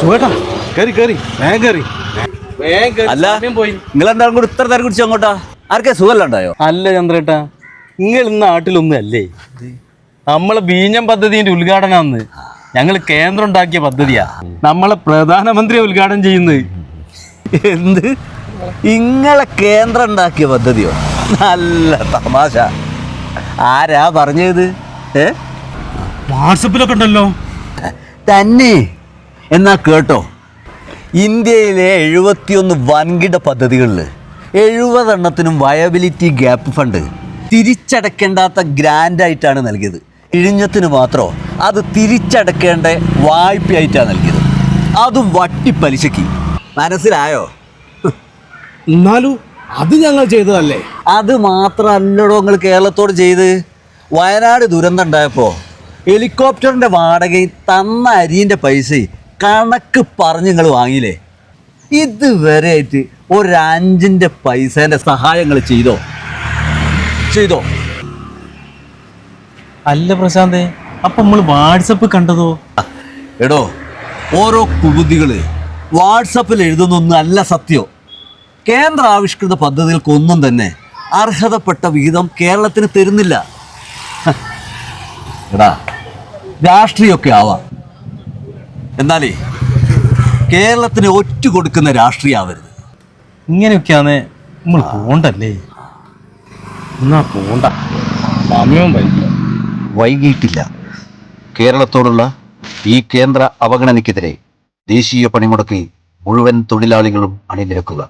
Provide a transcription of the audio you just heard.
സുഖേട്ടാ കയറി കയറി വേഗം കയറി അല്ല പോയി. നിങ്ങളെന്താളും കൂടി ഇത്ര നേരം കുടിച്ചു അങ്ങോട്ടാ? ആർക്കെ സുഖമല്ലാണ്ടായോ? അല്ല ചന്ദ്രേട്ടാ, നിങ്ങൾ ഇന്ന് നാട്ടിലൊന്നും അല്ലേ? നമ്മളെ ബീഞ്ഞം പദ്ധതിന്റെ ഉദ്ഘാടനം ഞങ്ങൾ കേന്ദ്രം ഉണ്ടാക്കിയ പദ്ധതിയാ. നമ്മളെ പ്രധാനമന്ത്രി ഉദ്ഘാടനം ചെയ്യുന്നത്. എന്ത് ഇങ്ങളെ കേന്ദ്രം ഉണ്ടാക്കിയ പദ്ധതിയോ? നല്ല തമാശ. ആരാ പറഞ്ഞത്? വാട്സപ്പിലൊക്കെ ഉണ്ടല്ലോ. തന്നെ എന്നാ കേട്ടോ, ഇന്ത്യയിലെ 71 വൻകിട പദ്ധതികളിൽ 70 എണ്ണത്തിനും വയബിലിറ്റി ഗ്യാപ്പ് ഫണ്ട് തിരിച്ചടക്കേണ്ടാത്ത ഗ്രാൻഡായിട്ടാണ് നൽകിയത്. ഇഴിഞ്ഞത്തിന് മാത്രം അത് തിരിച്ചടക്കേണ്ട വായ്പയായിട്ടാണ് നൽകിയത്, അതും വട്ടിപ്പലിശയ്ക്ക്. മനസ്സിലായോ? എന്നാലും അത് ഞങ്ങൾ ചെയ്തതല്ലേ. അത് മാത്രമല്ലടോ നിങ്ങൾ കേരളത്തോട് ചെയ്ത്. വയനാട് ദുരന്തം ഉണ്ടായപ്പോൾ ഹെലികോപ്റ്ററിൻ്റെ വാടകയും തന്ന അരിൻ്റെ പൈസയും കണക്ക് പറഞ്ഞ് നിങ്ങൾ വാങ്ങിയില്ലേ? ഇതുവരെ ആയിട്ട് ഒരു 5 പൈസേൻ്റെ സഹായങ്ങൾ ചെയ്തോ? അല്ല പ്രശാന്തേ, അപ്പൊ നമ്മൾ വാട്സപ്പ് കണ്ടതോ? എടോ, ഓരോ കുബുദ്ധികൾ വാട്സപ്പിൽ എഴുതുന്നൊന്നും അല്ല സത്യം. കേന്ദ്ര ആവിഷ്കൃത പദ്ധതികൾക്കൊന്നും തന്നെ അർഹതപ്പെട്ട വിഹിതം കേരളത്തിന് തരുന്നില്ല. എടാ, രാഷ്ട്രീയമൊക്കെ ആവാം, എന്നാലേ കേരളത്തിന് ഒറ്റ കൊടുക്കുന്ന രാഷ്ട്രീയമാവരുത്. ഇങ്ങനെയൊക്കെയാന്ന് നമ്മൾ പോണ്ടല്ലേ? എന്നാ പോണ്ട, സമയവും വൈകിട്ടില്ല. കേരളത്തോടുള്ള ഈ കേന്ദ്ര അവഗണനയ്ക്കെതിരെ ദേശീയ പണിമുടക്കിൽ മുഴുവൻ തൊഴിലാളികളും അണിനിരക്കുക.